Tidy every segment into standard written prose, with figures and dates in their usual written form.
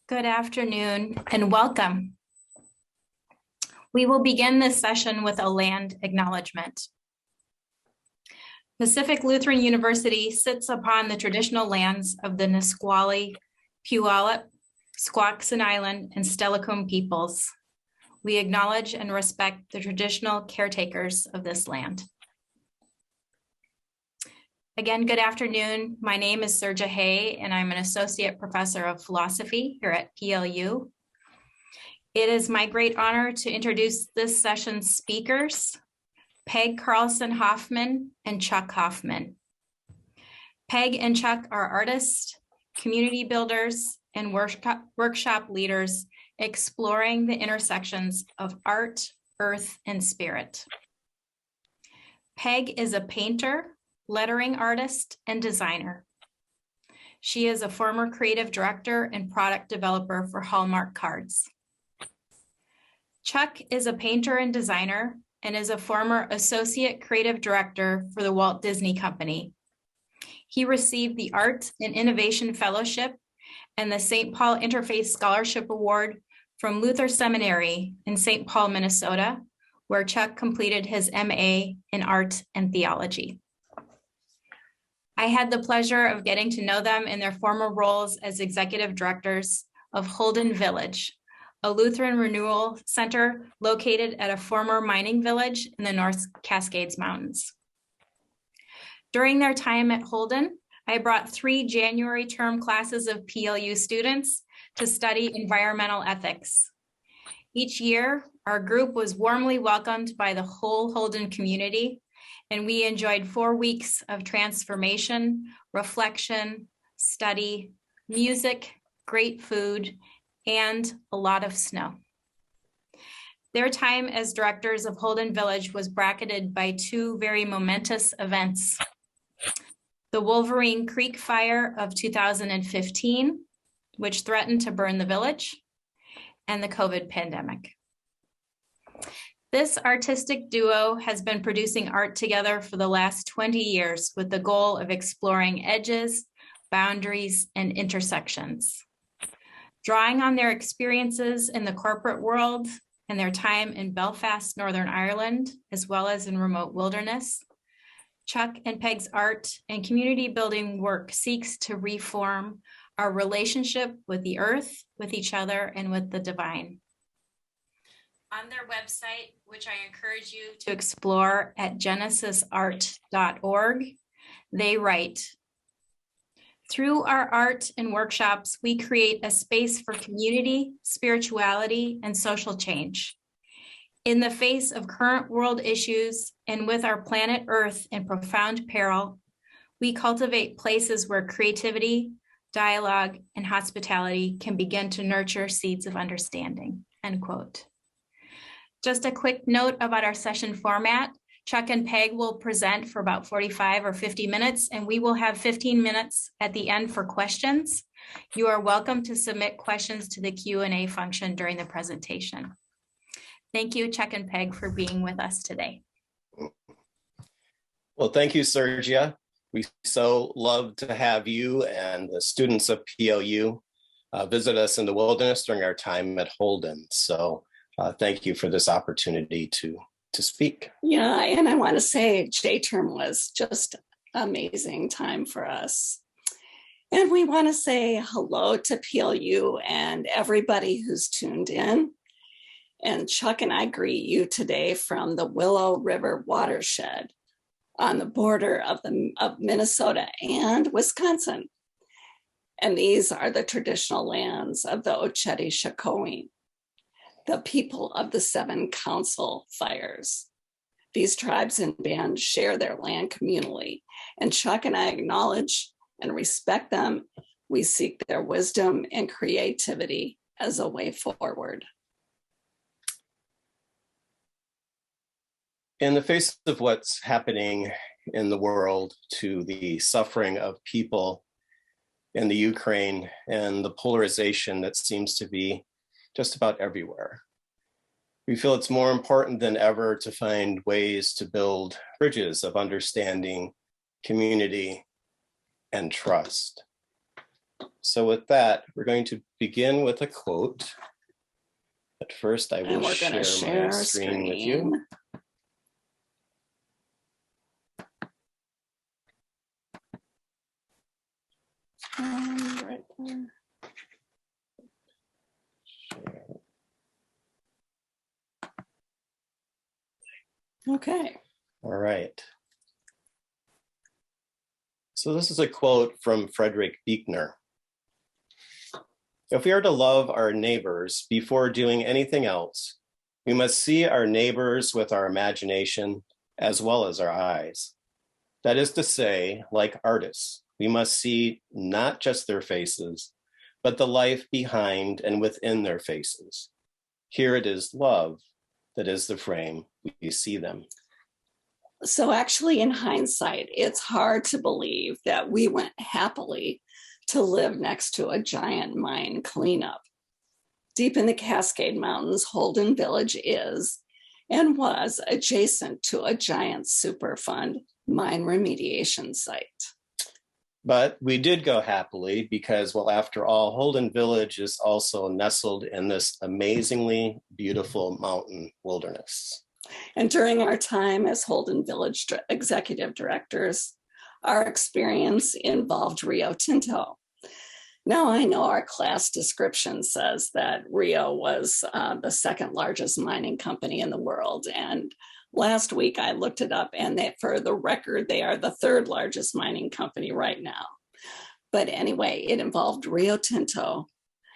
Good afternoon and welcome. We will begin this session with a land acknowledgement. Pacific Lutheran University sits upon the traditional lands of the Nisqually, Puyallup, Squaxin Island, and Steilacoom peoples. We acknowledge and respect the traditional caretakers of this land. Again, good afternoon. My name is Sergia Hay, and I'm an associate professor of philosophy here at PLU. It is my great honor to introduce this session's speakers, Peg Carlson Hoffman and Chuck Hoffman. Peg and Chuck are artists, community builders, and workshop leaders exploring the intersections of art, earth, and spirit. Peg is a painter, lettering artist, and designer. She is a former creative director and product developer for Hallmark cards. Chuck is a painter and designer and is a former associate creative director for the Walt Disney Company. He received the Art and Innovation Fellowship and the St. Paul Interfaith Scholarship Award from Luther Seminary in St. Paul, Minnesota, where Chuck completed his MA in Art and Theology. I had the pleasure of getting to know them in their former roles as executive directors of Holden Village, a Lutheran renewal center located at a former mining village in the North Cascades Mountains. During their time at Holden, I brought 3 January term classes of PLU students to study environmental ethics. Each year, our group was warmly welcomed by the whole Holden community, and we enjoyed 4 weeks of transformation, reflection, study, music, great food, and a lot of snow. Their time as directors of Holden Village was bracketed by 2 very momentous events: the Wolverine Fire of 2015, which threatened to burn the village, and the COVID pandemic. This artistic duo has been producing art together for the last 20 years with the goal of exploring edges, boundaries, and intersections. Drawing on their experiences in the corporate world and their time in Belfast, Northern Ireland, as well as in remote wilderness, Chuck and Peg's art and community building work seeks to reform our relationship with the earth, with each other, and with the divine. On their website, which I encourage you to explore at genesisart.org, they write, "Through our art and workshops, we create a space for community, spirituality, and social change. In the face of current world issues and with our planet Earth in profound peril, we cultivate places where creativity, dialogue, and hospitality can begin to nurture seeds of understanding," end quote. Just a quick note about our session format. Chuck and Peg will present for about 45 or 50 minutes, and we will have 15 minutes at the end for questions. You are welcome to submit questions to the Q&A function during the presentation. Thank you, Chuck and Peg, for being with us today. Well, thank you, Sergia. We so love to have you and the students of PLU visit us in the wilderness during our time at Holden. So thank you for this opportunity to speak. Yeah, and I want to say J-term was just amazing time for us. And we want to say hello to PLU and everybody who's tuned in. And Chuck and I greet you today from the Willow River watershed on the border of Minnesota and Wisconsin. And these are the traditional lands of the Oceti-Sakowin, the people of the 7 council fires. These tribes and bands share their land communally, and Chuck and I acknowledge and respect them. We seek their wisdom and creativity as a way forward. In the face of what's happening in the world, to the suffering of people in the Ukraine and the polarization that seems to be just about everywhere, we feel it's more important than ever to find ways to build bridges of understanding, community, and trust. So with that, we're going to begin with a quote. But first, I will share my screen with you. Right there. Okay. All right. So this is a quote from Frederick Buechner. If we are to love our neighbors before doing anything else, we must see our neighbors with our imagination as well as our eyes. That is to say, like artists, we must see not just their faces, but the life behind and within their faces. Here it is love that is the frame we see them. So actually, in hindsight, it's hard to believe that we went happily to live next to a giant mine cleanup. Deep in the Cascade Mountains, Holden Village is and was adjacent to a giant Superfund mine remediation site. But we did go happily because, well, after all, Holden Village is also nestled in this amazingly beautiful mountain wilderness. And during our time as Holden Village executive directors, our experience involved Rio Tinto. Now I know our class description says that Rio was the second largest mining company in the world. And last week I looked it up, and for the record, they are the third largest mining company right now. But anyway, it involved Rio Tinto,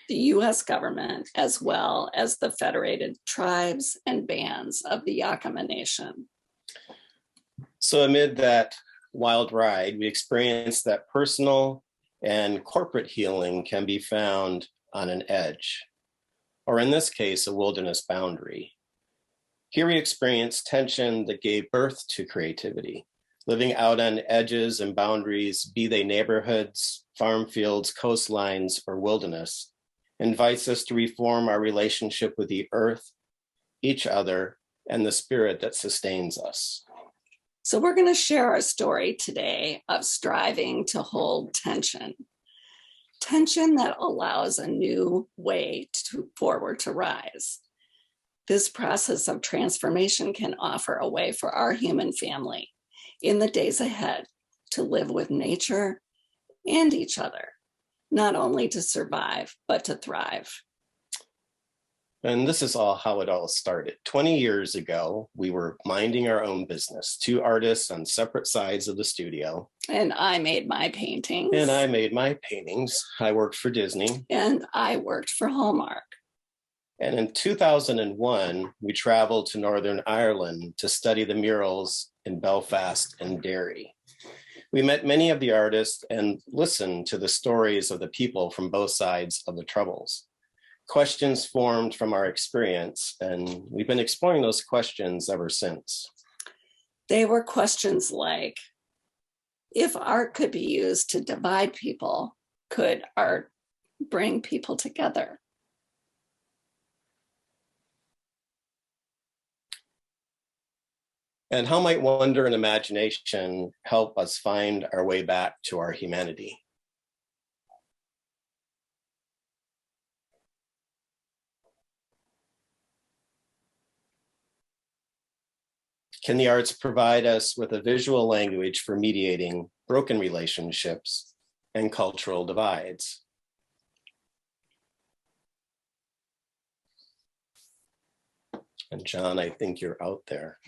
the US government, as well as the federated tribes and bands of the Yakama Nation. So amid that wild ride, we experienced that personal and corporate healing can be found on an edge, or in this case, a wilderness boundary. Here we experienced tension that gave birth to creativity. Living out on edges and boundaries, be they neighborhoods, farm fields, coastlines, or wilderness, invites us to reform our relationship with the earth, each other, and the spirit that sustains us. So we're going to share our story today of striving to hold tension. Tension that allows a new way forward to rise. This process of transformation can offer a way for our human family in the days ahead to live with nature and each other, not only to survive, but to thrive. And this is how it all started. 20 years ago, we were minding our own business, two artists on separate sides of the studio. And I made my paintings. And I made my paintings. I worked for Disney. And I worked for Hallmark. And in 2001, we traveled to Northern Ireland to study the murals in Belfast and Derry. We met many of the artists and listened to the stories of the people from both sides of the Troubles. Questions formed from our experience, and we've been exploring those questions ever since. They were questions like, if art could be used to divide people, could art bring people together? And how might wonder and imagination help us find our way back to our humanity? Can the arts provide us with a visual language for mediating broken relationships and cultural divides? And John, I think you're out there.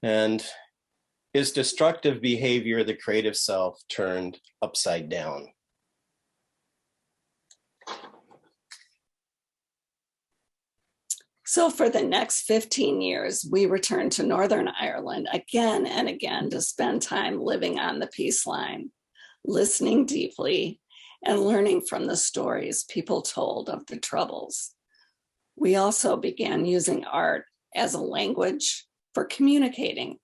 And is destructive behavior the creative self turned upside down? So for the next 15 years, we returned to Northern Ireland again and again to spend time living on the peace line, listening deeply, and learning from the stories people told of the Troubles. We also began using art as a language for communicating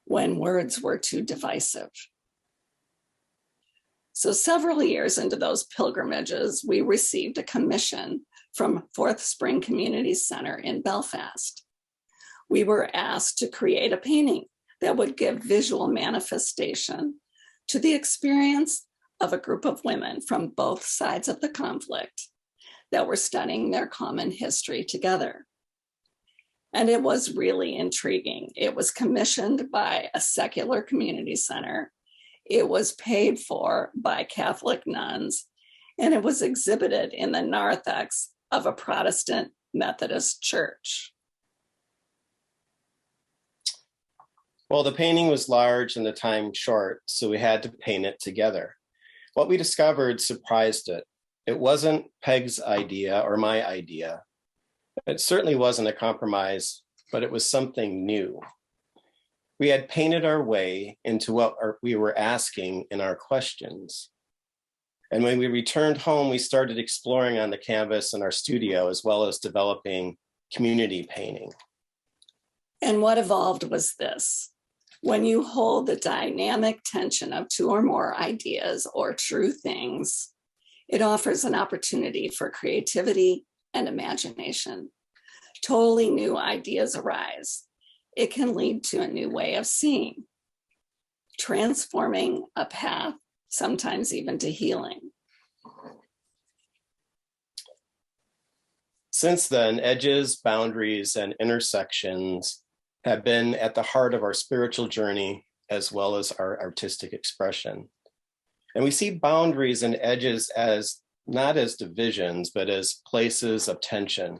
when words were too divisive. So several years into those pilgrimages, we received a commission from Fourth Spring Community Center in Belfast. We were asked to create a painting that would give visual manifestation to the experience of a group of women from both sides of the conflict that were studying their common history together. And it was really intriguing. It was commissioned by a secular community center. It was paid for by Catholic nuns, and it was exhibited in the narthex of a Protestant Methodist church. Well, the painting was large and the time short, so we had to paint it together. What we discovered surprised it. It wasn't Peg's idea or my idea. It certainly wasn't a compromise, but it was something new. We had painted our way into what we were asking in our questions. And when we returned home, we started exploring on the canvas in our studio, as well as developing community painting. And what evolved was this. When you hold the dynamic tension of two or more ideas or true things, it offers an opportunity for creativity and imagination. Totally new ideas arise. It can lead to a new way of seeing, transforming a path, sometimes even to healing. Since then, edges, boundaries, and intersections have been at the heart of our spiritual journey, as well as our artistic expression. And we see boundaries and edges as not as divisions, but as places of tension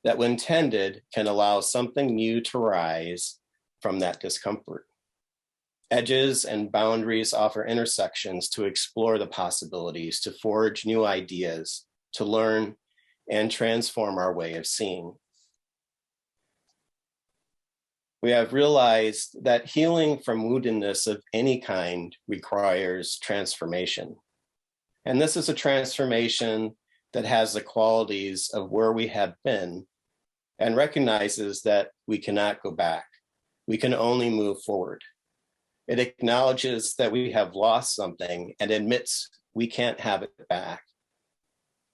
that, when tended, can allow something new to rise from that discomfort. Edges and boundaries offer intersections to explore the possibilities, to forge new ideas, to learn and transform our way of seeing. We have realized that healing from woundedness of any kind requires transformation. And this is a transformation that has the qualities of where we have been and recognizes that we cannot go back. We can only move forward. It acknowledges that we have lost something and admits we can't have it back.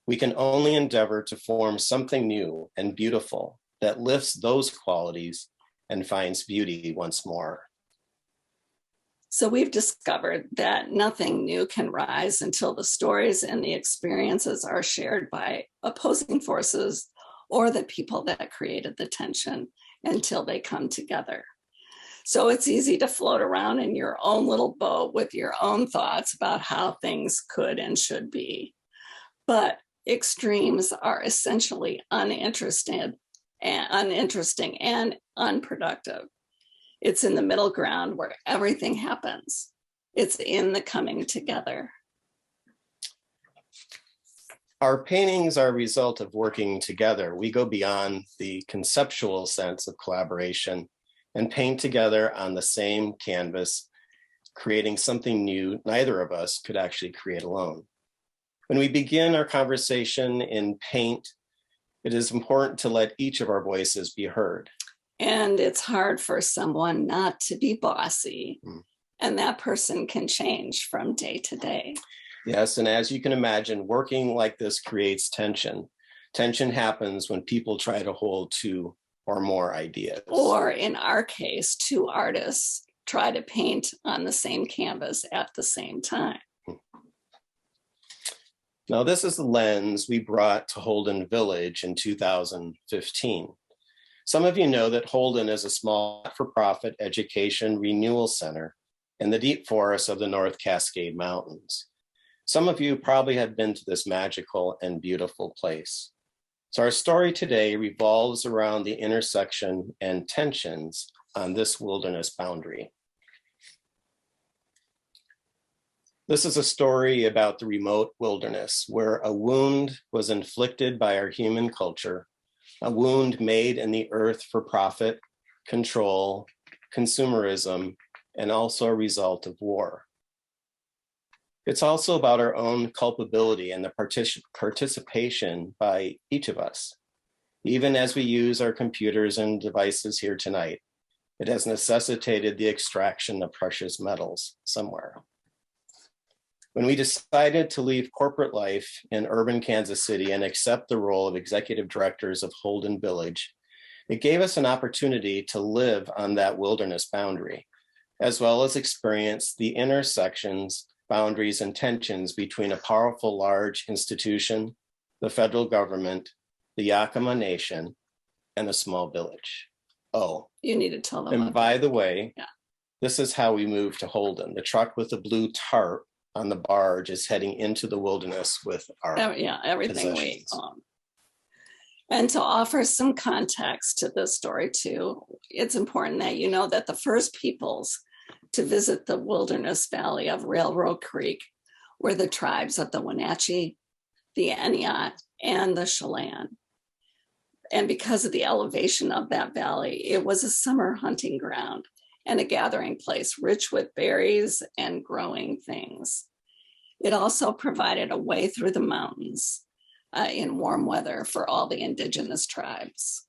We can only endeavor to form something new and beautiful that lifts those qualities and finds beauty once more. So we've discovered that nothing new can rise until the stories and the experiences are shared by opposing forces or the people that created the tension until they come together. So it's easy to float around in your own little boat with your own thoughts about how things could and should be. But extremes are essentially uninteresting and unproductive. It's in the middle ground where everything happens. It's in the coming together. Our paintings are a result of working together. We go beyond the conceptual sense of collaboration and paint together on the same canvas, creating something new neither of us could actually create alone. When we begin our conversation in paint, it is important to let each of our voices be heard. And it's hard for someone not to be bossy, and that person can change from day to day. Yes, and as you can imagine, working like this creates tension. Tension happens when people try to hold two or more ideas. Or in our case, two artists try to paint on the same canvas at the same time. Now, this is the lens we brought to Holden Village in 2015. Some of you know that Holden is a small not-for-profit education renewal center in the deep forests of the North Cascade Mountains. Some of you probably have been to this magical and beautiful place. So our story today revolves around the intersection and tensions on this wilderness boundary. This is a story about the remote wilderness where a wound was inflicted by our human culture, a wound made in the earth for profit, control, consumerism, and also a result of war. It's also about our own culpability and the participation by each of us. Even as we use our computers and devices here tonight, it has necessitated the extraction of precious metals somewhere. When we decided to leave corporate life in urban Kansas City and accept the role of executive directors of Holden Village, it gave us an opportunity to live on that wilderness boundary, as well as experience the intersections boundaries, and tensions between a powerful, large institution, the federal government, the Yakima Nation, and a small village. Oh, You need to tell them. and about by that. the way, Yeah. this is how we moved to Holden. The truck with the blue tarp on the barge is heading into the wilderness with our Everything we possessions. own. And to offer some context to this story too, it's important that you know that the first peoples to visit the wilderness valley of Railroad Creek were the tribes of the Wenatchee, the Eniot, and the Chelan. And because of the elevation of that valley, it was a summer hunting ground and a gathering place rich with berries and growing things. It also provided a way through the mountains in warm weather for all the indigenous tribes.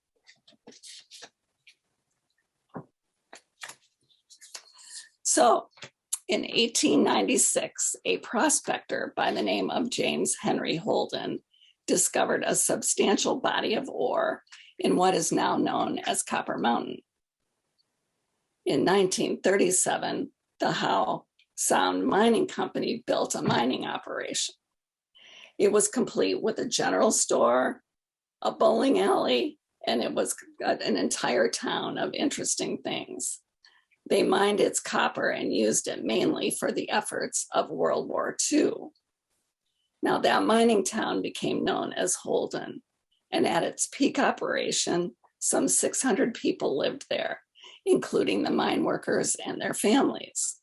So in 1896, a prospector by the name of James Henry Holden discovered a substantial body of ore in what is now known as Copper Mountain. In 1937, the Howe Sound Mining Company built a mining operation. It was complete with a general store, a bowling alley, and it was an entire town of interesting things. They mined its copper and used it mainly for the efforts of World War II. Now that mining town became known as Holden, and at its peak operation, some 600 people lived there, including the mine workers and their families.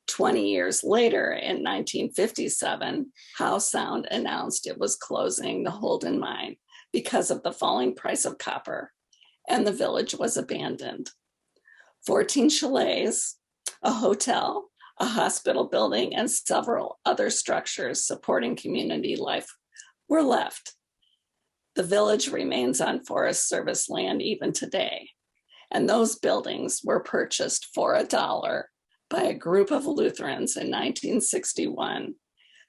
20 years later, in 1957, Howe Sound announced it was closing the Holden mine because of the falling price of copper, and the village was abandoned. 14 chalets, a hotel, a hospital building, and several other structures supporting community life were left. The village remains on Forest Service land even today, and those buildings were purchased for $1 by a group of Lutherans in 1961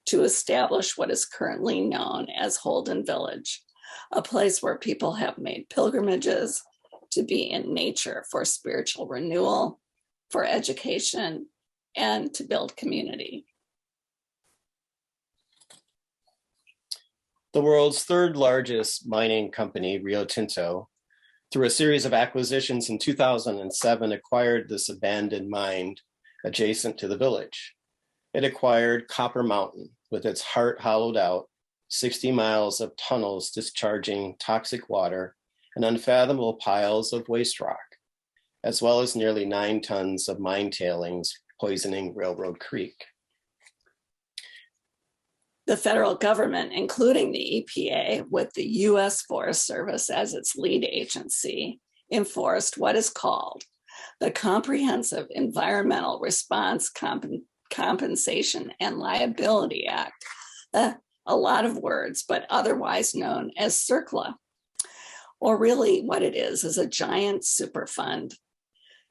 to establish what is currently known as Holden Village, a place where people have made pilgrimages to be in nature for spiritual renewal, for education, and to build community. The world's third largest mining company, Rio Tinto, through a series of acquisitions in 2007, acquired this abandoned mine adjacent to the village. It acquired Copper Mountain with its heart hollowed out, 60 miles of tunnels discharging toxic water and unfathomable piles of waste rock, as well as nearly 9 tons of mine tailings poisoning Railroad Creek. The federal government, including the EPA, with the U.S. Forest Service as its lead agency, enforced what is called the Comprehensive Environmental Response Compensation and Liability Act, a lot of words, but otherwise known as CERCLA. Or really what it is a giant super fund.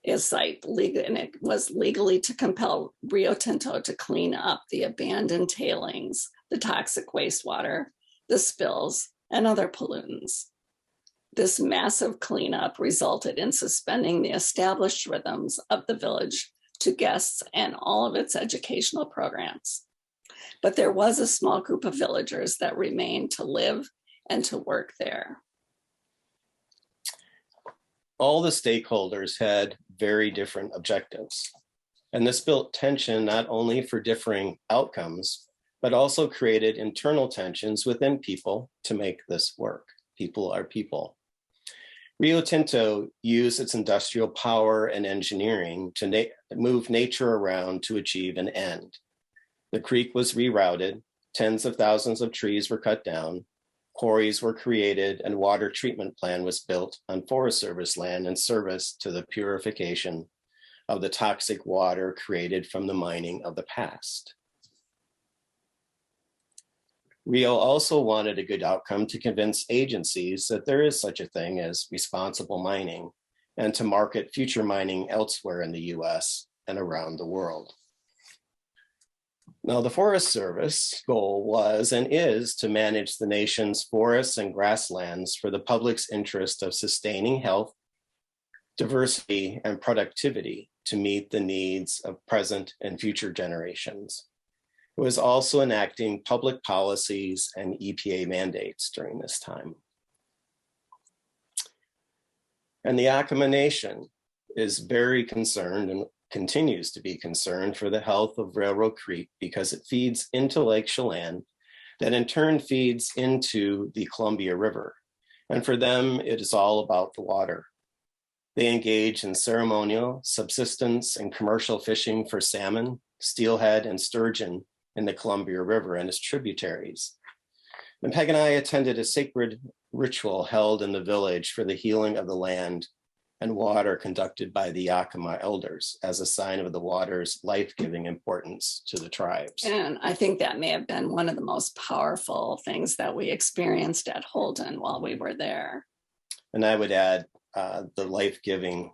It's like legal, and it was legally to compel Rio Tinto to clean up the abandoned tailings, the toxic wastewater, the spills, and other pollutants. This massive cleanup resulted in suspending the established rhythms of the village to guests and all of its educational programs. But there was a small group of villagers that remained to live and to work there. All the stakeholders had very different objectives, and this built tension not only for differing outcomes, but also created internal tensions within people to make this work. People are people. Rio Tinto used its industrial power and engineering to move nature around to achieve an end. The creek was rerouted, tens of thousands of trees were cut down, quarries were created, and water treatment plant was built on Forest Service land in service to the purification of the toxic water created from the mining of the past. Rio also wanted a good outcome to convince agencies that there is such a thing as responsible mining and to market future mining elsewhere in the US and around the world. Now, the Forest Service goal was and is to manage the nation's forests and grasslands for the public's interest of sustaining health, diversity, and productivity to meet the needs of present and future generations. It was also enacting public policies and EPA mandates during this time. And the Yakama Nation is very concerned and continues to be concerned for the health of Railroad Creek because it feeds into Lake Chelan, that in turn feeds into the Columbia River. And for them, it is all about the water. They engage in ceremonial, subsistence, and commercial fishing for salmon, steelhead, and sturgeon in the Columbia River and its tributaries. And Peg and I attended a sacred ritual held in the village for the healing of the land and water conducted by the Yakama elders as a sign of the water's life-giving importance to the tribes. And I think that may have been one of the most powerful things that we experienced at Holden while we were there. And I would add the life-giving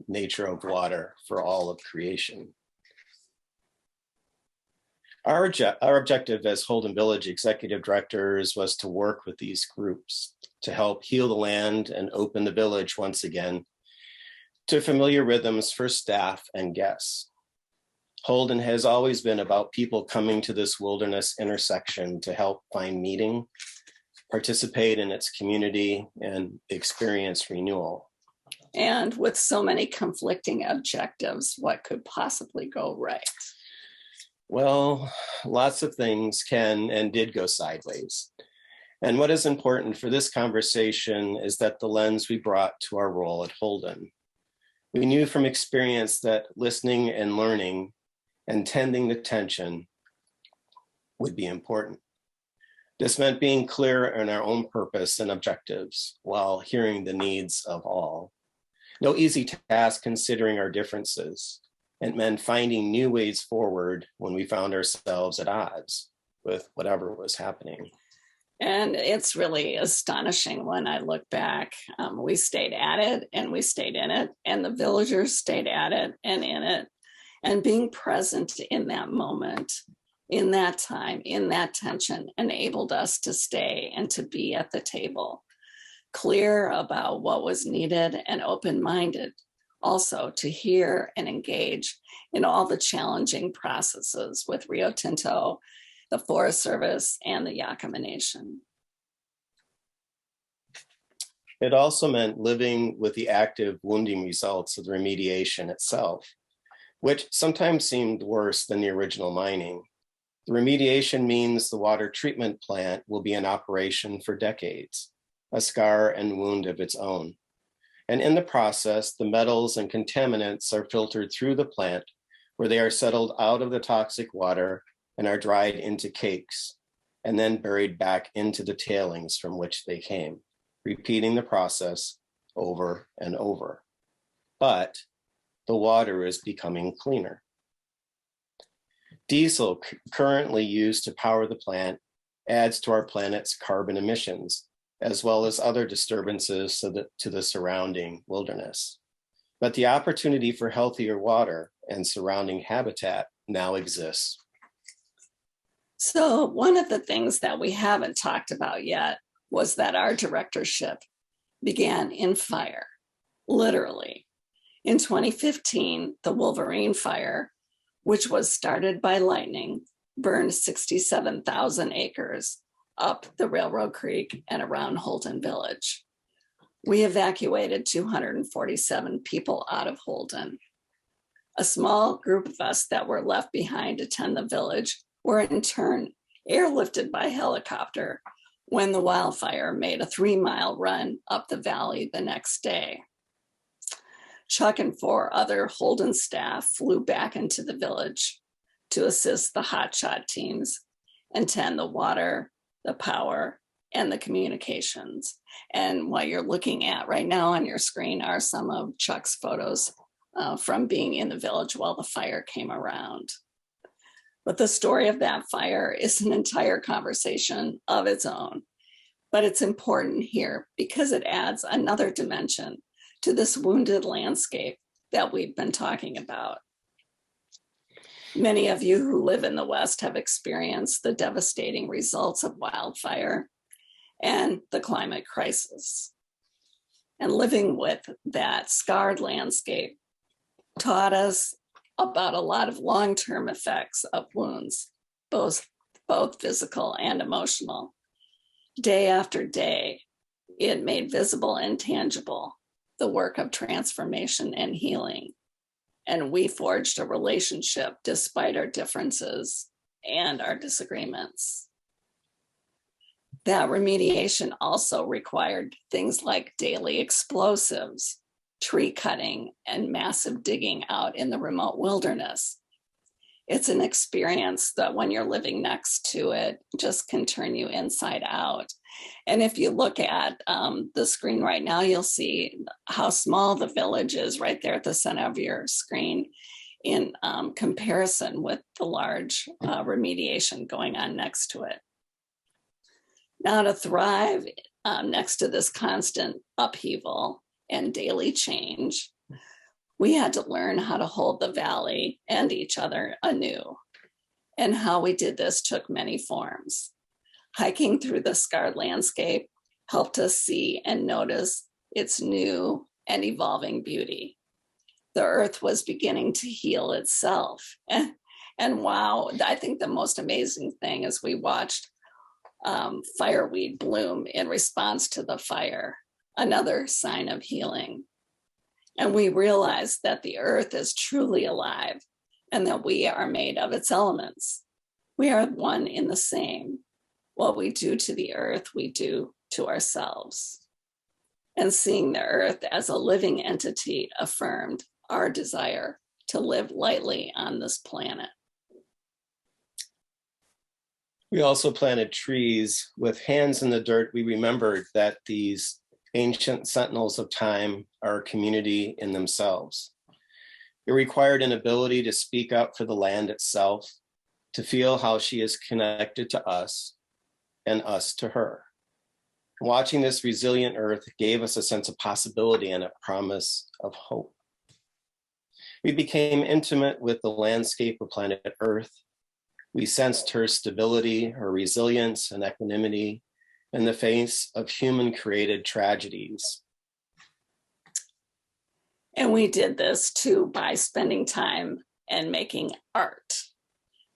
nature of water for all of creation. Our objective as Holden Village executive directors was to work with these groups to help heal the land and open the village once again to familiar rhythms for staff and guests. Holden has always been about people coming to this wilderness intersection to help find meaning, participate in its community, and experience renewal. And with so many conflicting objectives, what could possibly go right? Well, lots of things can and did go sideways. And what is important for this conversation is that the lens we brought to our role at Holden. We knew from experience that listening and learning and tending the tension would be important. This meant being clear in our own purpose and objectives while hearing the needs of all. No easy task considering our differences. It meant finding new ways forward when we found ourselves at odds with whatever was happening. And it's really astonishing when I look back. We stayed at it and we stayed in it, and the villagers stayed at it and in it. And being present in that moment, in that time, in that tension, enabled us to stay and to be at the table, clear about what was needed and open-minded, also to hear and engage in all the challenging processes with Rio Tinto, the Forest Service, and the Yakama Nation. It also meant living with the active wounding results of the remediation itself, which sometimes seemed worse than the original mining. The remediation means the water treatment plant will be in operation for decades, a scar and wound of its own. And in the process, the metals and contaminants are filtered through the plant, where they are settled out of the toxic water and are dried into cakes, and then buried back into the tailings from which they came, repeating the process over and over. But the water is becoming cleaner. Diesel currently used to power the plant adds to our planet's carbon emissions, as well as other disturbances to the surrounding wilderness. But the opportunity for healthier water and surrounding habitat now exists. So one of the things that we haven't talked about yet was that our directorship began in fire, literally. In 2015, the Wolverine Fire, which was started by lightning, burned 67,000 acres up the Railroad Creek and around Holden Village. We evacuated 247 people out of Holden. A small group of us that were left behind to tend the village were in turn airlifted by helicopter when the wildfire made a 3-mile run up the valley the next day. Chuck and 4 other Holden staff flew back into the village to assist the hotshot teams and tend the water, the power, and the communications. And what you're looking at right now on your screen are some of Chuck's photos from being in the village while the fire came around. But the story of that fire is an entire conversation of its own. But it's important here because it adds another dimension to this wounded landscape that we've been talking about. Many of you who live in the West have experienced the devastating results of wildfire and the climate crisis. And living with that scarred landscape taught us about a lot of long-term effects of wounds, both physical and emotional. Day after day, it made visible and tangible the work of transformation and healing. And we forged a relationship despite our differences and our disagreements. That remediation also required things like daily explosives, tree cutting, and massive digging out in the remote wilderness. It's an experience that when you're living next to it, just can turn you inside out. And if you look at the screen right now, you'll see how small the village is right there at the center of your screen in comparison with the large remediation going on next to it. Now, to thrive next to this constant upheaval and daily change, we had to learn how to hold the valley and each other anew. And how we did this took many forms. Hiking through the scarred landscape helped us see and notice its new and evolving beauty. The earth was beginning to heal itself. And wow, I think the most amazing thing is we watched fireweed bloom in response to the fire, another sign of healing. And we realized that the earth is truly alive and that we are made of its elements. We are one in the same. What we do to the earth, we do to ourselves. And seeing the earth as a living entity affirmed our desire to live lightly on this planet. We also planted trees. With hands in the dirt, we remembered that these ancient sentinels of time are a community in themselves. It required an ability to speak up for the land itself, to feel how she is connected to us and us to her. Watching this resilient earth gave us a sense of possibility and a promise of hope. We became intimate with the landscape of planet Earth. We sensed her stability, her resilience, and equanimity in the face of human-created tragedies. And we did this too by spending time and making art.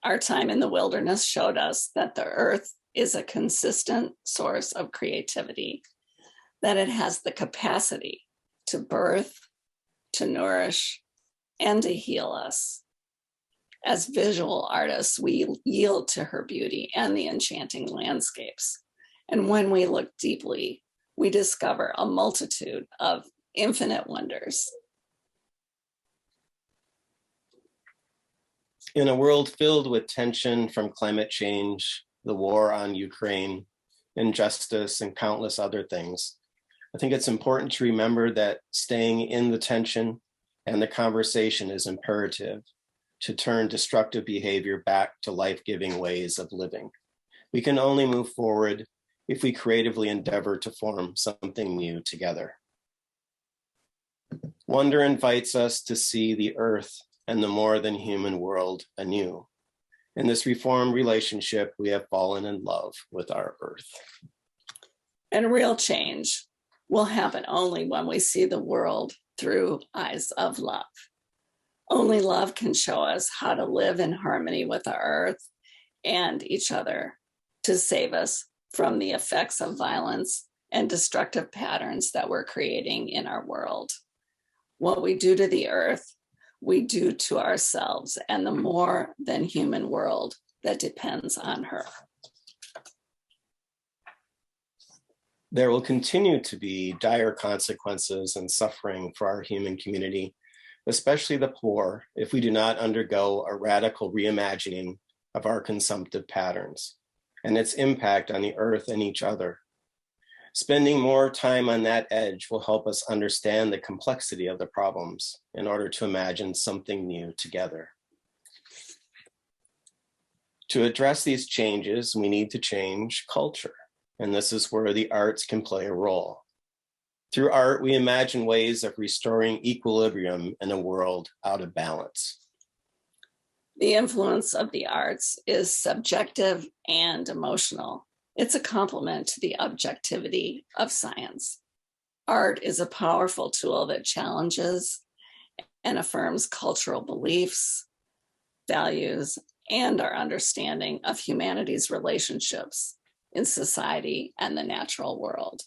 Our time in the wilderness showed us that the earth is a consistent source of creativity, that it has the capacity to birth, to nourish, and to heal us. As visual artists, we yield to her beauty and the enchanting landscapes. And when we look deeply, we discover a multitude of infinite wonders. In a world filled with tension from climate change, the war on Ukraine, injustice, and countless other things, I think it's important to remember that staying in the tension and the conversation is imperative to turn destructive behavior back to life-giving ways of living. We can only move forward if we creatively endeavor to form something new together. Wonder invites us to see the earth and the more than human world anew. In this reformed relationship, we have fallen in love with our earth. And real change will happen only when we see the world through eyes of love. Only love can show us how to live in harmony with our earth and each other to save us from the effects of violence and destructive patterns that we're creating in our world. What we do to the earth, we do to ourselves and the more than human world that depends on her. There will continue to be dire consequences and suffering for our human community, especially the poor, if we do not undergo a radical reimagining of our consumptive patterns and its impact on the earth and each other. Spending more time on that edge will help us understand the complexity of the problems in order to imagine something new together. To address these changes, we need to change culture, and this is where the arts can play a role. Through art, we imagine ways of restoring equilibrium in a world out of balance. The influence of the arts is subjective and emotional. It's a complement to the objectivity of science. Art is a powerful tool that challenges and affirms cultural beliefs, values, and our understanding of humanity's relationships in society and the natural world.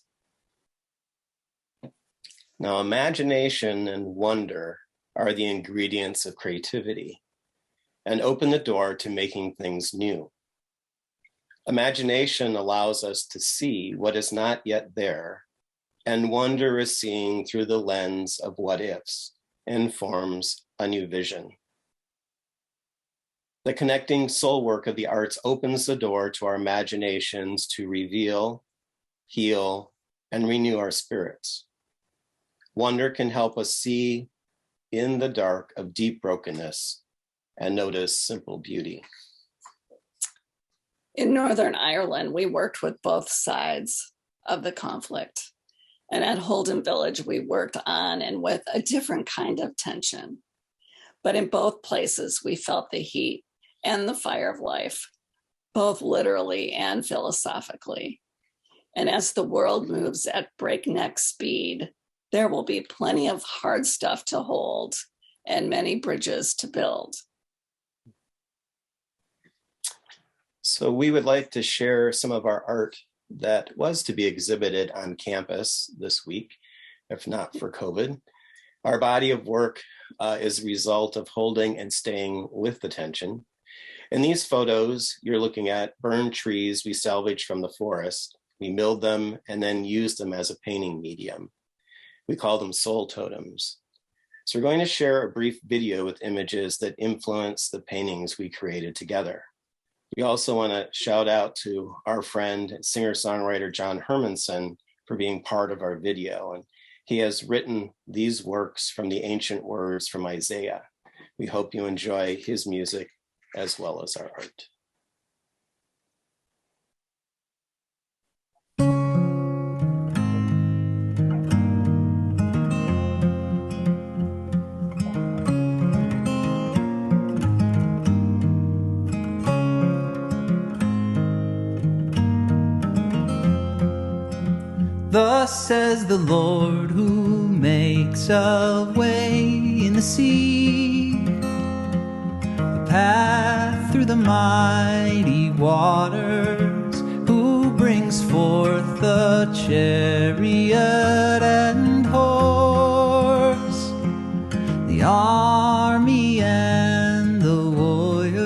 Now, imagination and wonder are the ingredients of creativity and open the door to making things new. Imagination allows us to see what is not yet there, and wonder is seeing through the lens of what ifs and forms a new vision. The connecting soul work of the arts opens the door to our imaginations to reveal, heal, and renew our spirits. Wonder can help us see in the dark of deep brokenness and notice simple beauty. In Northern Ireland, we worked with both sides of the conflict. And at Holden Village, we worked on and with a different kind of tension. But in both places, we felt the heat and the fire of life, both literally and philosophically. And as the world moves at breakneck speed, there will be plenty of hard stuff to hold and many bridges to build. So we would like to share some of our art that was to be exhibited on campus this week, if not for COVID. Our body of work is a result of holding and staying with the tension. In these photos, you're looking at burned trees we salvaged from the forest. We milled them and then used them as a painting medium. We call them soul totems. So we're going to share a brief video with images that influence the paintings we created together. We also want to shout out to our friend, singer-songwriter John Hermanson for being part of our video. And he has written these works from the ancient words from Isaiah. We hope you enjoy his music as well as our art. Thus says the Lord, who makes a way in the sea, a path through the mighty waters, who brings forth the chariot and horse, the army and the warrior.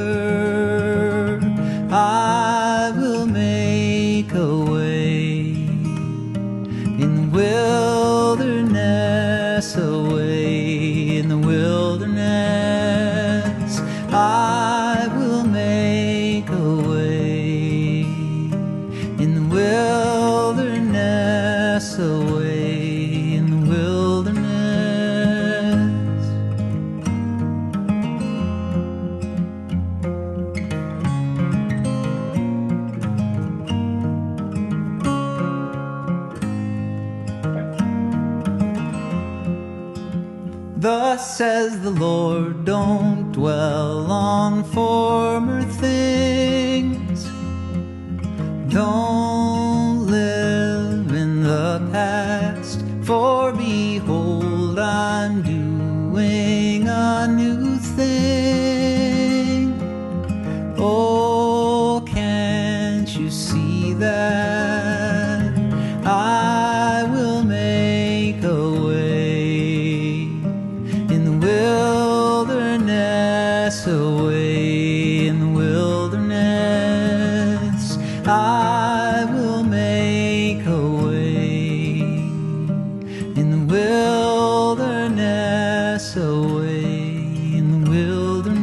I will make a way in the wilderness, away in the wilderness. I will make a way in the wilderness, away in the wilderness. Thus says the Lord, don't dwell on former things. Don't live in the past, for behold, I'm doing a new thing. Oh, can't you see that? I will make a way in the wilderness, away in the wilderness. I will make a way in the wilderness, away in the wilderness.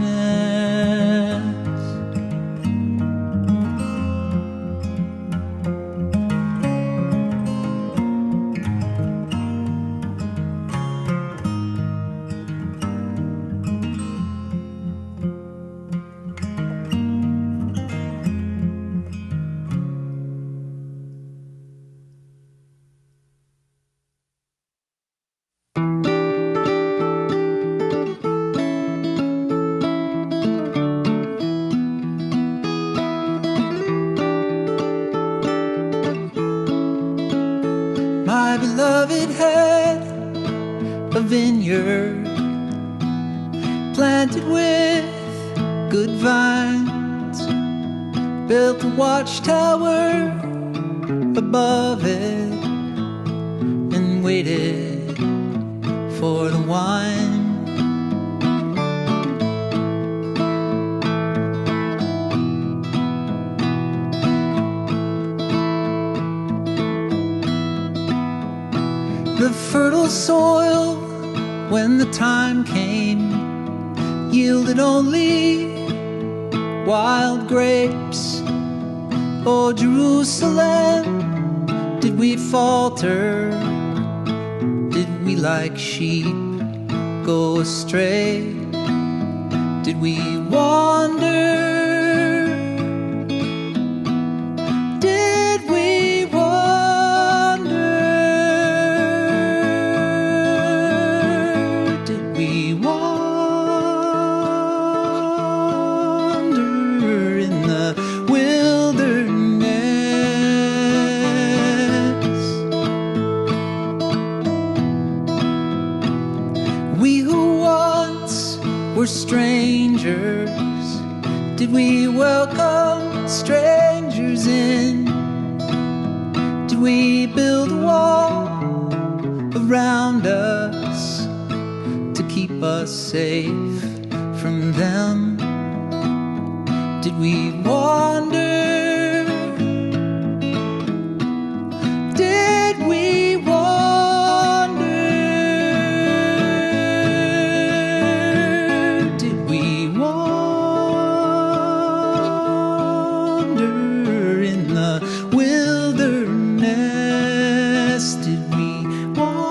beloved had a vineyard planted with good vines, built a watchtower above it, and waited for the wine. The fertile soil, when the time came, yielded only wild grapes. Oh, Jerusalem, did we falter? Did we like sheep go astray? Did we wander? Did we wander? Did we wander in the wilderness? We who once were strangers, did we welcome strangers in? Did we build a wall around us to keep us safe from them? Did we wander? Did we wander? Did we wander in the wilderness? Did we wander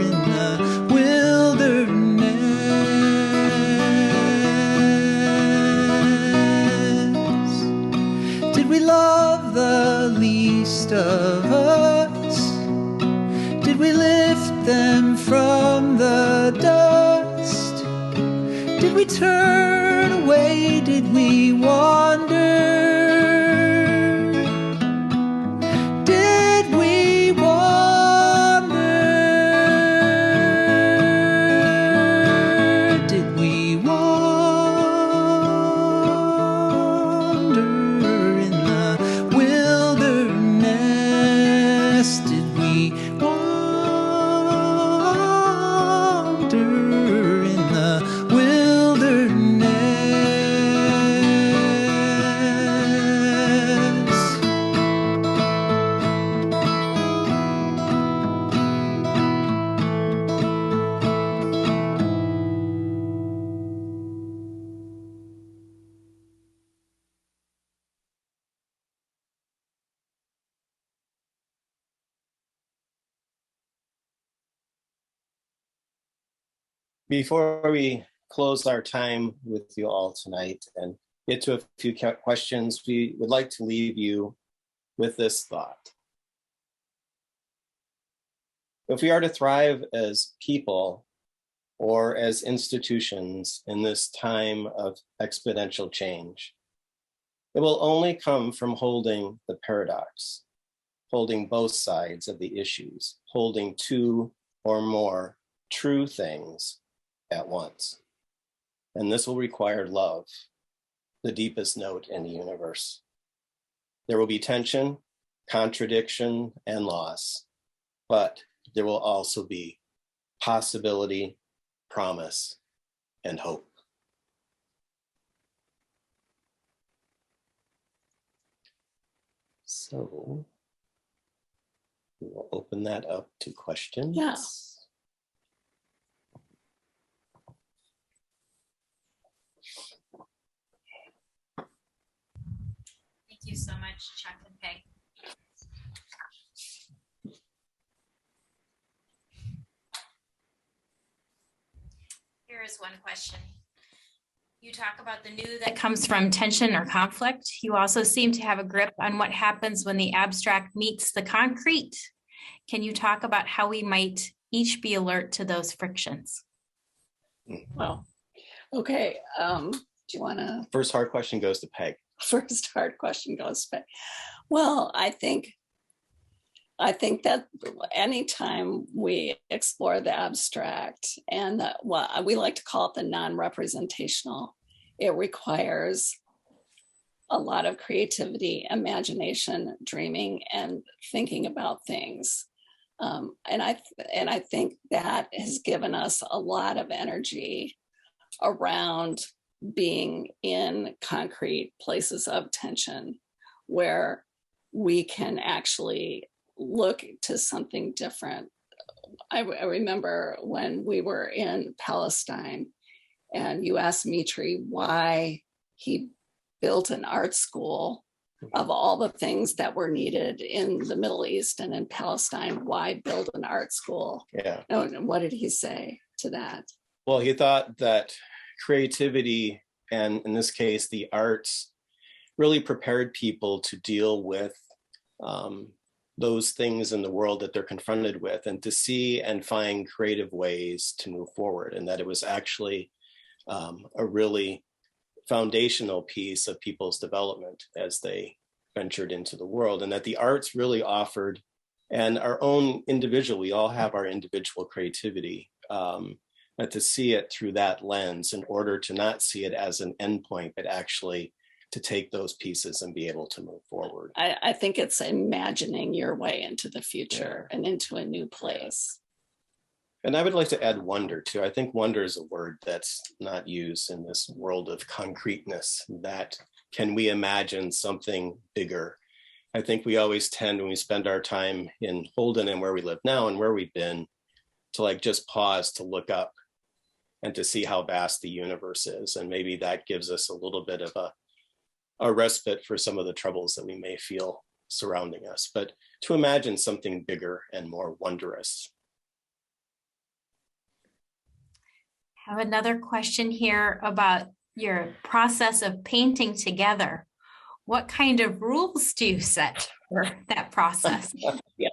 in the wilderness? Did we love the least of us? Did we lift them from the dust? Did we turn away? Did we wander? Did we wander? Did we wander in the wilderness? Did we wander in the wilderness? Before we close our time with you all tonight and get to a few questions, we would like to leave you with this thought. If we are to thrive as people or as institutions in this time of exponential change, it will only come from holding the paradox, holding both sides of the issues, holding two or more true things at once. And this will require love, the deepest note in the universe. There will be tension, contradiction, and loss, but there will also be possibility, promise, and hope. So we will open that up to questions. Yeah. Thank you so much, Chuck and Peg. Here is one question. You talk about the new that comes from tension or conflict. You also seem to have a grip on what happens when the abstract meets the concrete. Can you talk about how we might each be alert to those frictions? Well, okay. Do you want to? First hard question goes to Peg. first hard question goes, but well, I think that anytime we explore the abstract and what we like to call it the non-representational, it requires a lot of creativity, imagination, dreaming, and thinking about things. And I think that has given us a lot of energy around being in concrete places of tension where we can actually look to something different. I remember when we were in Palestine and you asked Mitri why he built an art school of all the things that were needed in the Middle East and in Palestine. Why build an art school? Yeah. And what did he say to that? Well, he thought that creativity, and in this case, the arts, really prepared people to deal with those things in the world that they're confronted with, and to see and find creative ways to move forward. And that it was actually a really foundational piece of people's development as they ventured into the world, and that the arts really offered, and our own individual, we all have our individual creativity, but to see it through that lens in order to not see it as an endpoint, but actually to take those pieces and be able to move forward. I think it's imagining your way into the future and into a new place. And I would like to add wonder too. I think wonder is a word that's not used in this world of concreteness. That can we imagine something bigger? I think we always tend, when we spend our time in Holden and where we live now and where we've been, to like just pause to look up and to see how vast the universe is. And maybe that gives us a little bit of a respite for some of the troubles that we may feel surrounding us, but to imagine something bigger and more wondrous. I have another question here about your process of painting together. What kind of rules do you set for that process? Yeah.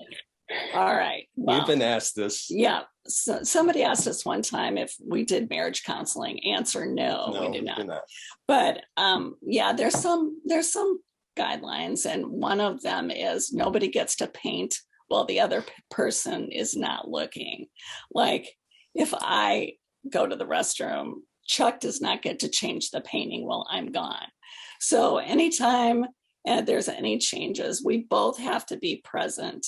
All right. Well, We've been asked this. Yeah. So somebody asked us one time if we did marriage counseling. Answer: no, we do not. But yeah, there's some guidelines, and one of them is nobody gets to paint while the other person is not looking. Like if I go to the restroom, Chuck does not get to change the painting while I'm gone. So anytime there's any changes, we both have to be present.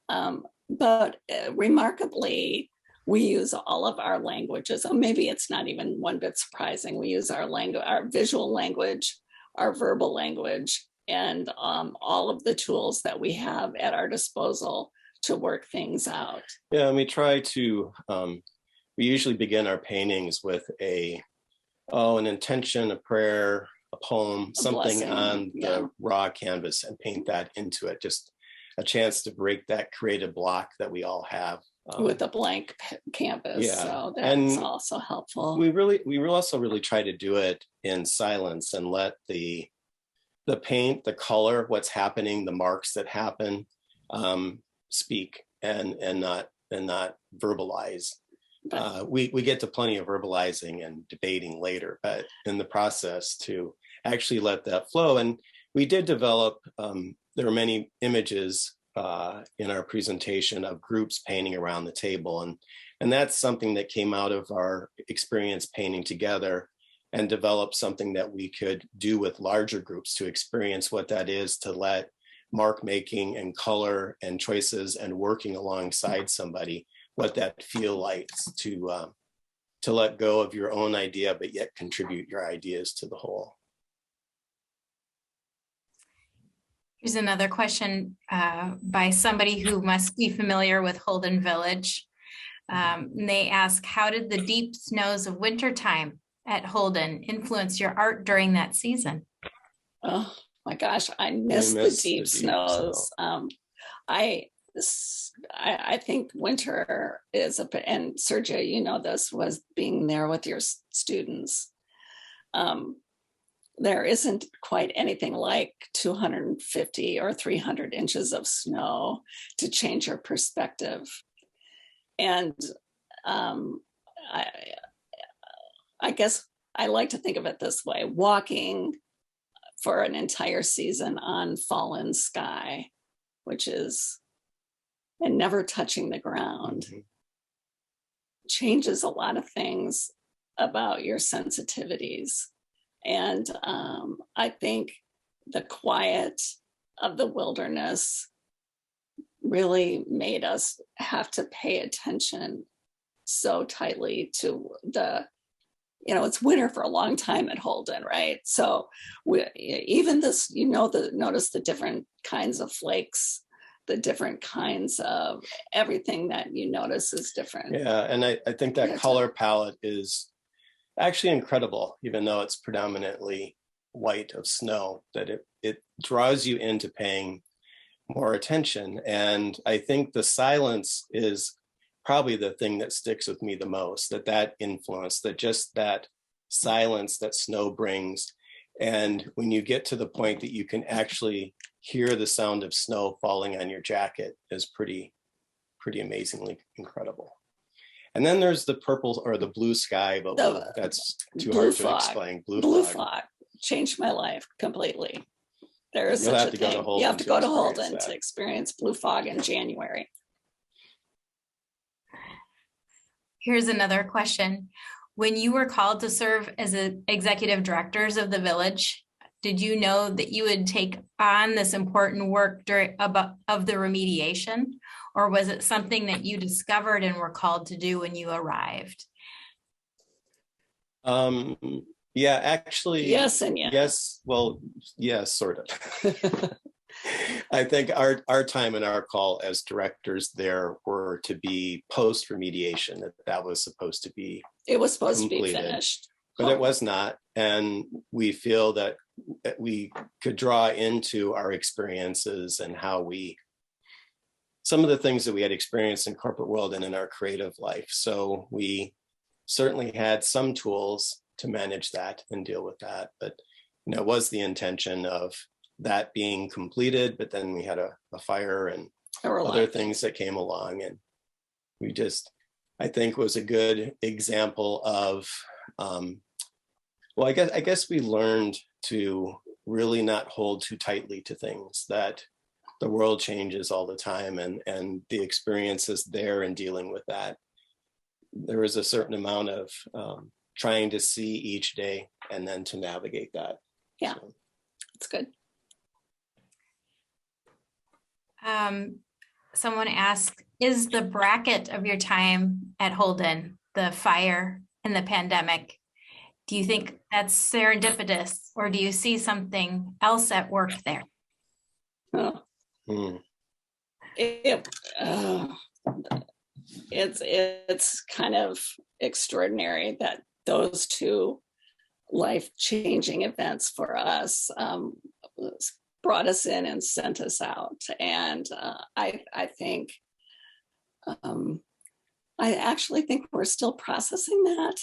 But remarkably, we use all of our languages. Oh, maybe it's not even one bit surprising. We use our language, our visual language, our verbal language, and all of the tools that we have at our disposal to work things out. Yeah, and we try to, we usually begin our paintings with an intention, a prayer, a poem, something blessing, on the raw canvas, and paint that into it. Just a chance to break that creative block that we all have. With a blank canvas. Yeah. So that's And also helpful. We also really try to do it in silence and let the paint, the color, what's happening, the marks that happen, speak and not verbalize. We get to plenty of verbalizing and debating later, but in the process to actually let that flow. And we did develop, there are many images in our presentation of groups painting around the table. And that's something that came out of our experience painting together, and develop something that we could do with larger groups to experience what that is, to let mark making and color and choices and working alongside somebody, what that feel like to let go of your own idea, but yet contribute your ideas to the whole. Here's another question by somebody who must be familiar with Holden Village. And they ask, how did the deep snows of wintertime at Holden influence your art during that season? Oh my gosh, I miss the deep snows. I think winter is and Sergio, you know this, was being there with your students. There isn't quite anything like 250 or 300 inches of snow to change your perspective. And I guess I like to think of it this way: walking for an entire season on Fallen Sky, which is, and never touching the ground, changes a lot of things about your sensitivities. And I think the quiet of the wilderness really made us have to pay attention so tightly to the, it's winter for a long time at Holden, right? So even this, notice the different kinds of flakes, the different kinds of everything that you notice is different. Yeah, and I think that color palette is actually incredible, even though it's predominantly white of snow, that it draws you into paying more attention. And I think the silence is probably the thing that sticks with me the most, that influence, that just that silence that snow brings. And when you get to the point that you can actually hear the sound of snow falling on your jacket is pretty amazingly incredible. And then there's the purple or the blue sky, but that's too hard to explain. Blue fog changed my life completely. There is such a thing. You have to go to Holden to experience blue fog in January. Here's another question. When you were called to serve as executive directors of the village, did you know that you would take on this important work of the remediation? Or was it something that you discovered and were called to do when you arrived? Yeah, actually. Yes and yes. Yes, well, yes, sort of. I think our time and our call as directors there were to be post remediation, that was supposed to be It was supposed completed, to be finished. but it was not. And we feel that we could draw into our experiences and some of the things that we had experienced in corporate world and in our creative life. So we certainly had some tools to manage that and deal with that. But it was the intention of that being completed, but then we had a fire and other things that came along. And we just, I think, was a good example of, I guess we learned to really not hold too tightly to things, that the world changes all the time, and the experiences there and dealing with that. There was a certain amount of trying to see each day and then to navigate that. Yeah, it's good. Someone asked, is the bracket of your time at Holden, the fire and the pandemic, do you think that's serendipitous, or do you see something else at work there? Oh. It's kind of extraordinary that those two life-changing events for us brought us in and sent us out. And I think I actually think we're still processing that.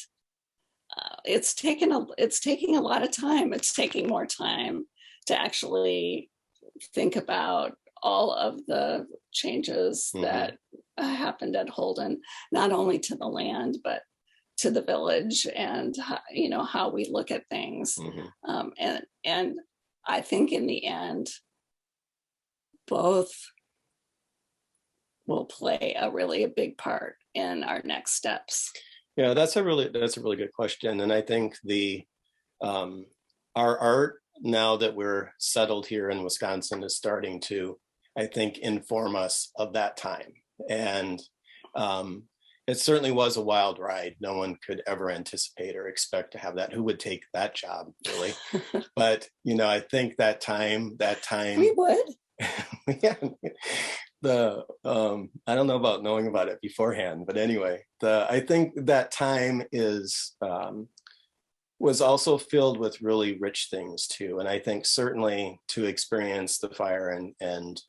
It's taking a lot of time. It's taking more time to actually think about all of the changes that happened at Holden, not only to the land, but to the village, and how we look at things. And I think in the end, both will play a big part in our next steps. Yeah, that's a really good question. And I think our art, now that we're settled here in Wisconsin, is starting to, I think, inform us of that time. And it certainly was a wild ride. No one could ever anticipate or expect to have that. Who would take that job, really? But I think that time we would. Yeah. I don't know about knowing about it beforehand, but anyway, I think that time was also filled with really rich things too. And I think certainly to experience the fire and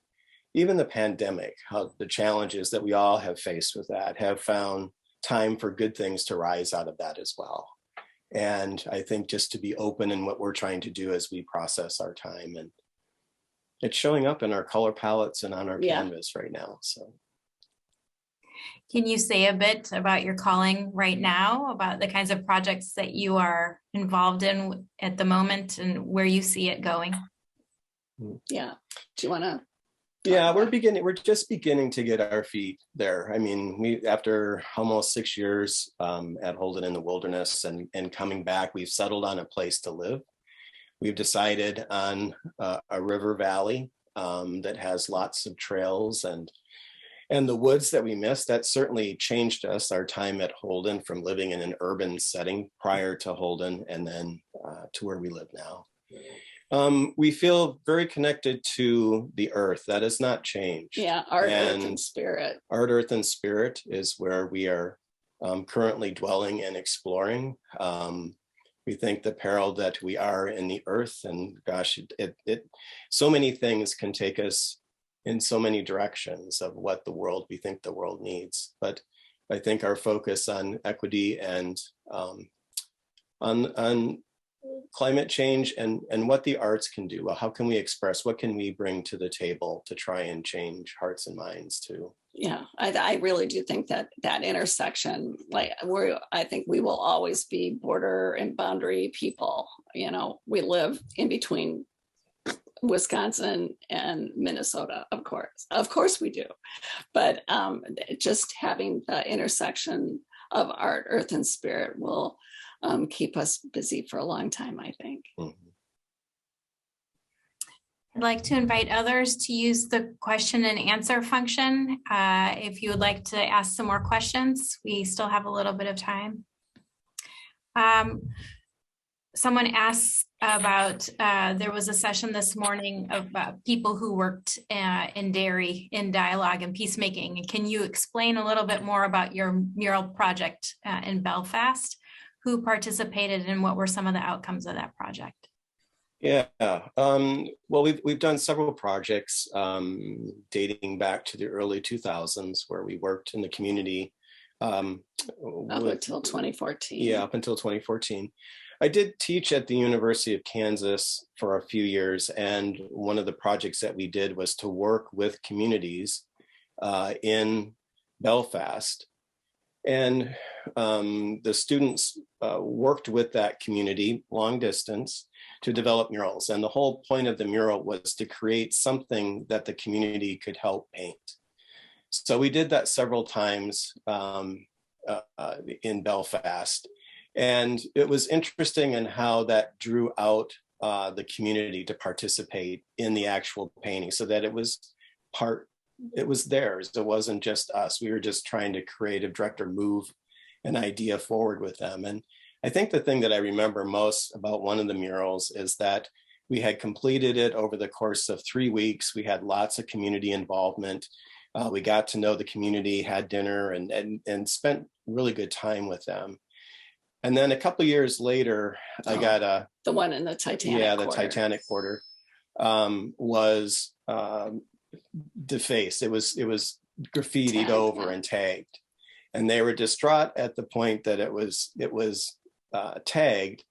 even the pandemic, how the challenges that we all have faced with that, have found time for good things to rise out of that as well. And I think just to be open in what we're trying to do as we process our time, and it's showing up in our color palettes and on our canvas right now. So Can you say a bit about your calling right now, about the kinds of projects that you are involved in at the moment and where you see it going? Yeah. Do you want to? Yeah, we're just beginning to get our feet there. I mean, we after almost 6 years at Holden in the Wilderness and coming back, we've settled on a place to live. We've decided on a river valley that has lots of trails and the woods that we missed. That certainly changed us, our time at Holden, from living in an urban setting prior to Holden and then to where we live now. We feel very connected to the earth. That has not changed. Yeah, art, earth, and spirit. Art, earth, and spirit is where we are currently dwelling and exploring. We think the peril that we are in the earth, and gosh, so many things can take us in so many directions of what we think the world needs. But I think our focus on equity and on climate change and what the arts can do. Well, how can we express, what can we bring to the table to try and change hearts and minds too? Yeah, I really do think that intersection, I think we will always be border and boundary people. You know, we live in between Wisconsin and Minnesota, of course we do. But just having the intersection of art, earth, and spirit will keep us busy for a long time, I think. Mhm. I'd like to invite others to use the question and answer function. If you would like to ask some more questions, we still have a little bit of time. Someone asked about, there was a session this morning of people who worked in dairy, in dialogue and peacemaking. Can you explain a little bit more about your mural project in Belfast? Who participated and what were some of the outcomes of that project? Yeah, well, we've done several projects dating back to the early 2000s where we worked in the community. Up until 2014. Yeah, up until 2014. I did teach at the University of Kansas for a few years, and one of the projects that we did was to work with communities in Belfast. And the students worked with that community long distance to develop murals. And the whole point of the mural was to create something that the community could help paint. So we did that several times in Belfast. And it was interesting in how that drew out the community to participate in the actual painting, so that it was theirs. It wasn't just us. We were just trying to creative director move an idea forward with them. And I think the thing that I remember most about one of the murals is that we had completed it over the course of 3 weeks. We had lots of community involvement. We got to know the community, had dinner, and spent really good time with them. And then a couple of years later, I got the one in the Titanic. Yeah, the Quarter. Titanic Quarter was defaced. It was graffitied Tagged, over yeah. and tagged, and they were distraught at the point that it was tagged.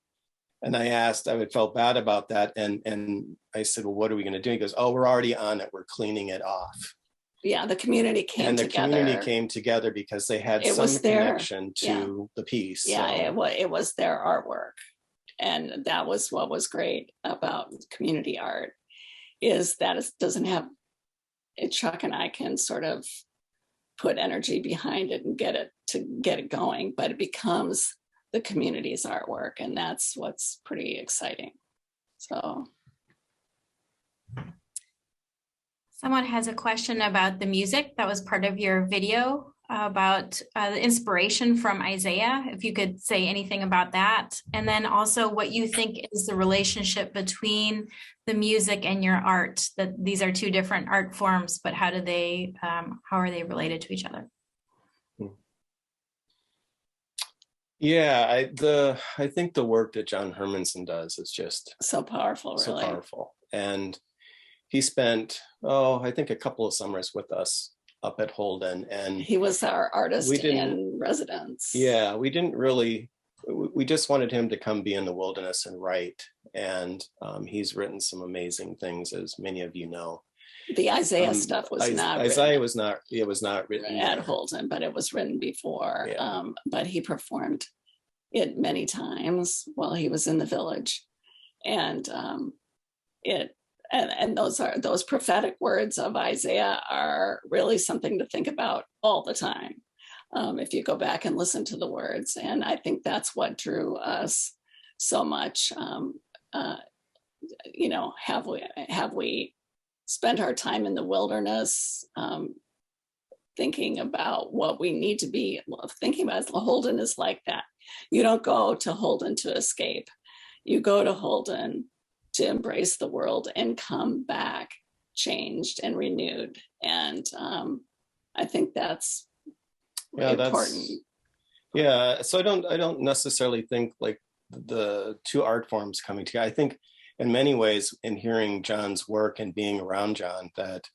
And I felt bad about that, and I said, well, what are we going to do? He goes, oh, we're already on it. We're cleaning it off. Yeah, the community came together. And the community came together because they had some connection to the piece. Yeah, so. it was their artwork. And that was what was great about community art, is that it doesn't have, Chuck and I can sort of put energy behind it and get it going, but it becomes the community's artwork. And that's what's pretty exciting. So. Someone has a question about the music that was part of your video, about the inspiration from Isaiah, if you could say anything about that. And then also what you think is the relationship between the music and your art, that these are two different art forms, but how are they related to each other? Yeah, I think the work that John Hermanson does is just so powerful, really. So powerful. And he spent, I think a couple of summers with us up at Holden, and he was our artist in residence. Yeah, we just wanted him to come be in the wilderness and write. And he's written some amazing things, as many of you know. The Isaiah stuff was not Isaiah written. it was not written At there. Holden, but it was written before. Yeah. But he performed it many times while he was in the village, and those prophetic words of Isaiah are really something to think about all the time. If you go back and listen to the words, and I think that's what drew us so much. You know, have we spent our time in the wilderness? Thinking about what we need to be thinking about. Holden is like that. You don't go to Holden to escape. You go to Holden to embrace the world and come back changed and renewed. And I think that's important. So I don't necessarily think like the two art forms coming together. I think in many ways, in hearing John's work and being around John, that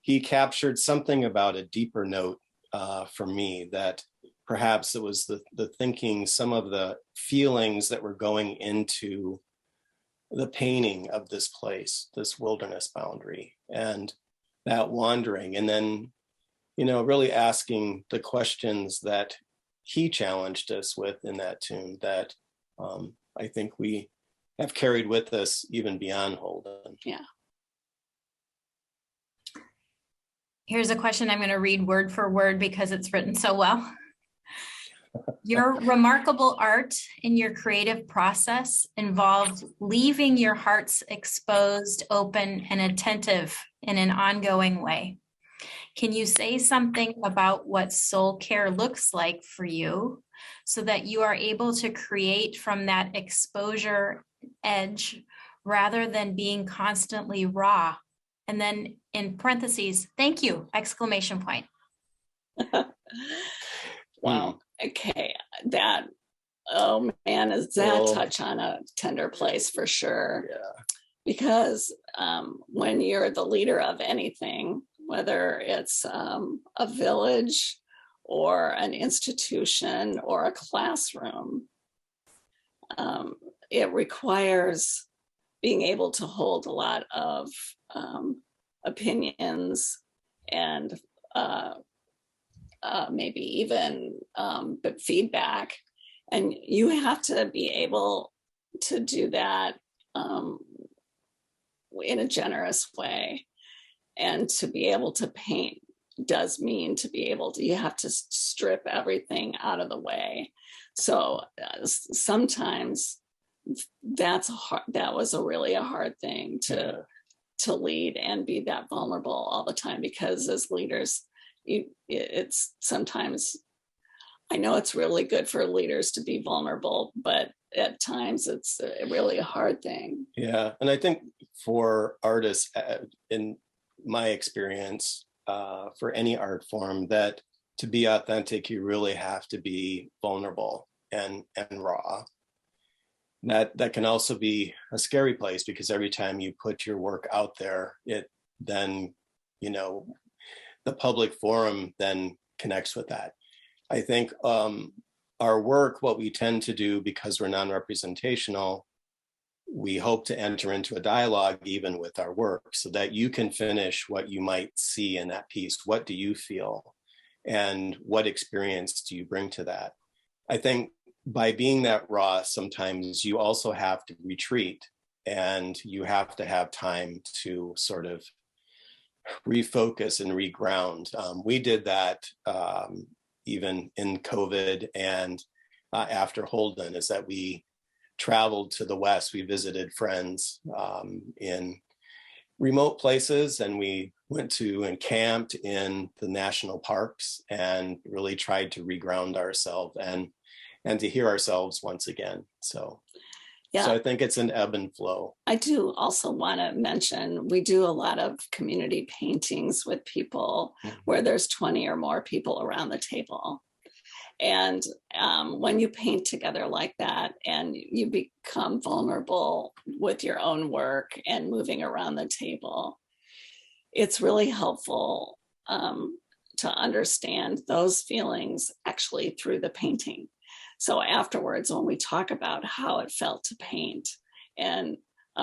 he captured something about a deeper note for me, that perhaps it was the thinking, some of the feelings that were going into the painting of this place, this wilderness boundary, and that wandering, and then, you know, really asking the questions that he challenged us with in that tune that I think we have carried with us even beyond Holden. Yeah. Here's a question I'm going to read word for word because it's written so well. Your remarkable art in your creative process involved leaving your hearts exposed, open, and attentive in an ongoing way. Can you say something about what soul care looks like for you so that you are able to create from that exposure edge rather than being constantly raw? And then in parentheses, thank you, exclamation point. Wow. Okay. That, oh man, is that touch on a tender place for sure. Yeah. Because when you're the leader of anything, whether it's a village or an institution or a classroom, it requires being able to hold a lot of opinions and maybe even feedback. And you have to be able to do that in a generous way. And to be able to paint does mean to be able to, you have to strip everything out of the way. So sometimes that was really a hard thing to lead and be that vulnerable all the time, because as leaders, it's sometimes, I know it's really good for leaders to be vulnerable, but at times it's really a hard thing. Yeah. And I think for artists, in my experience, for any art form, that to be authentic, you really have to be vulnerable and raw. That can also be a scary place, because every time you put your work out there, it then, you know, the public forum then connects with that. I think our work, what we tend to do, because we're non-representational, we hope to enter into a dialogue even with our work, so that you can finish what you might see in that piece. What do you feel? And what experience do you bring to that? I think by being that raw, sometimes you also have to retreat, and you have to have time to sort of refocus and reground. We did that even in COVID and after Holden, is that we traveled to the West. We visited friends in remote places, and we went to and camped in the national parks and really tried to reground ourselves and to hear ourselves once again. So I think it's an ebb and flow. I do also want to mention, we do a lot of community paintings with people where there's 20 or more people around the table. And when you paint together like that and you become vulnerable with your own work and moving around the table, it's really helpful to understand those feelings actually through the painting. So afterwards, when we talk about how it felt to paint, and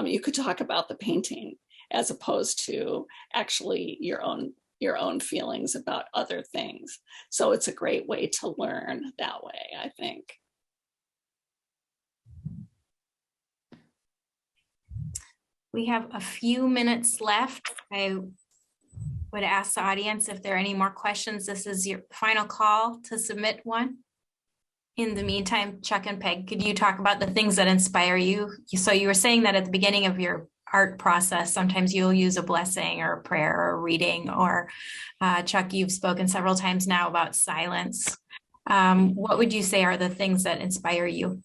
you could talk about the painting, as opposed to actually your own feelings about other things. So it's a great way to learn that way, I think. We have a few minutes left. I would ask the audience if there are any more questions. This is your final call to submit one. In the meantime, Chuck and Peg, could you talk about the things that inspire you? So you were saying that at the beginning of your art process, sometimes you'll use a blessing or a prayer or a reading, or Chuck, you've spoken several times now about silence. What would you say are the things that inspire you?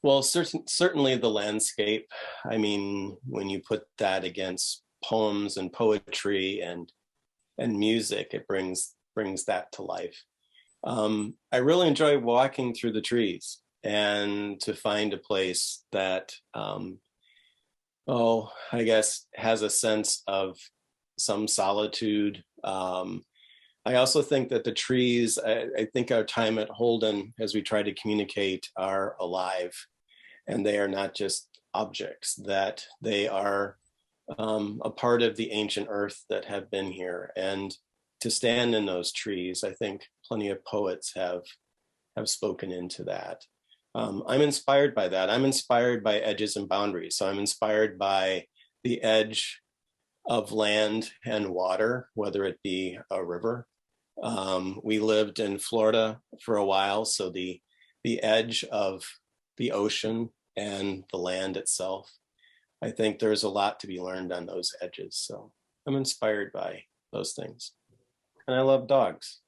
Well, certainly the landscape. I mean, when you put that against poems and poetry and music, it brings that to life. I really enjoy walking through the trees and to find a place that, I guess has a sense of some solitude. I also think that the trees, I think our time at Holden, as we try to communicate, are alive, and they are not just objects, that they are a part of the ancient earth that have been here. And to stand in those trees, I think plenty of poets have spoken into that. I'm inspired by that. I'm inspired by edges and boundaries. So I'm inspired by the edge of land and water, whether it be a river. We lived in Florida for a while, so the edge of the ocean and the land itself. I think there's a lot to be learned on those edges. So I'm inspired by those things. And I love dogs.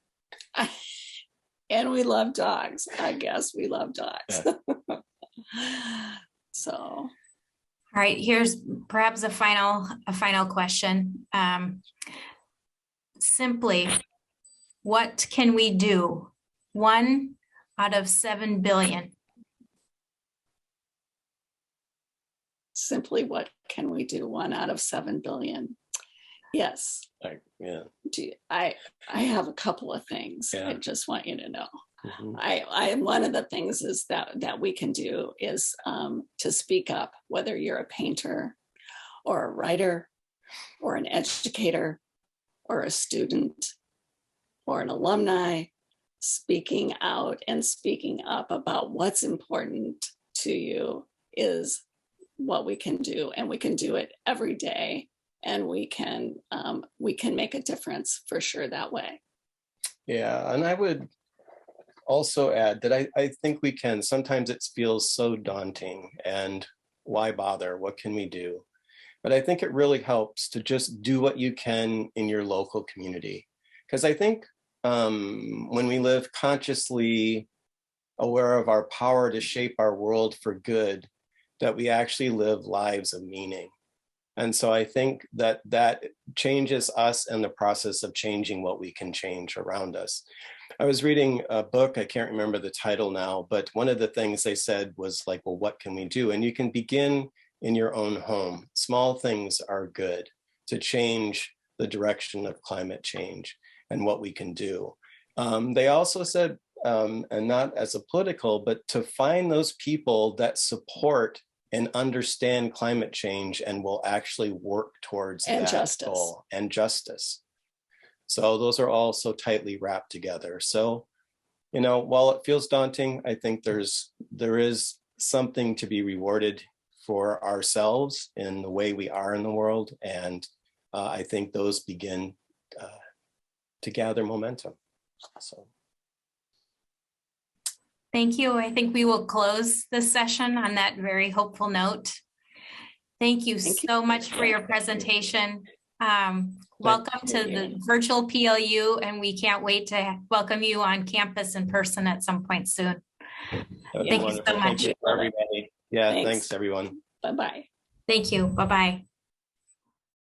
And we love dogs. I guess we love dogs. Yeah. So. All right, here's perhaps a final question. Simply, what can we do? 1 out of 7 billion. Simply, what can we do? 1 out of 7 billion. Yes. Yeah. I have a couple of things. Yeah. I just want you to know. Mm-hmm. I one of the things is that we can do is to speak up, whether you're a painter or a writer or an educator or a student or an alumni, speaking out and speaking up about what's important to you is what we can do, and we can do it every day, and we can make a difference for sure that way. Yeah, and I would also add that I think we can. Sometimes it feels so daunting, and why bother? What can we do? But I think it really helps to just do what you can in your local community, because I think when we live consciously aware of our power to shape our world for good, that we actually live lives of meaning. And so I think that changes us in the process of changing what we can change around us. I was reading a book, I can't remember the title now, but one of the things they said was like, well, what can we do? And you can begin in your own home. Small things are good to change the direction of climate change and what we can do. They also said, and not as a political, but to find those people that support and understand climate change and will actually work towards that goal and justice. So those are all so tightly wrapped together. So, while it feels daunting, I think there is something to be rewarded for ourselves in the way we are in the world. And I think those begin to gather momentum. So. Thank you. I think we will close this session on that very hopeful note. Thank you so much for your presentation. Welcome to the virtual PLU, and we can't wait to welcome you on campus in person at some point soon. Thank you so much. Thank you, everybody. Yeah, thanks everyone. Bye-bye. Thank you. Bye-bye.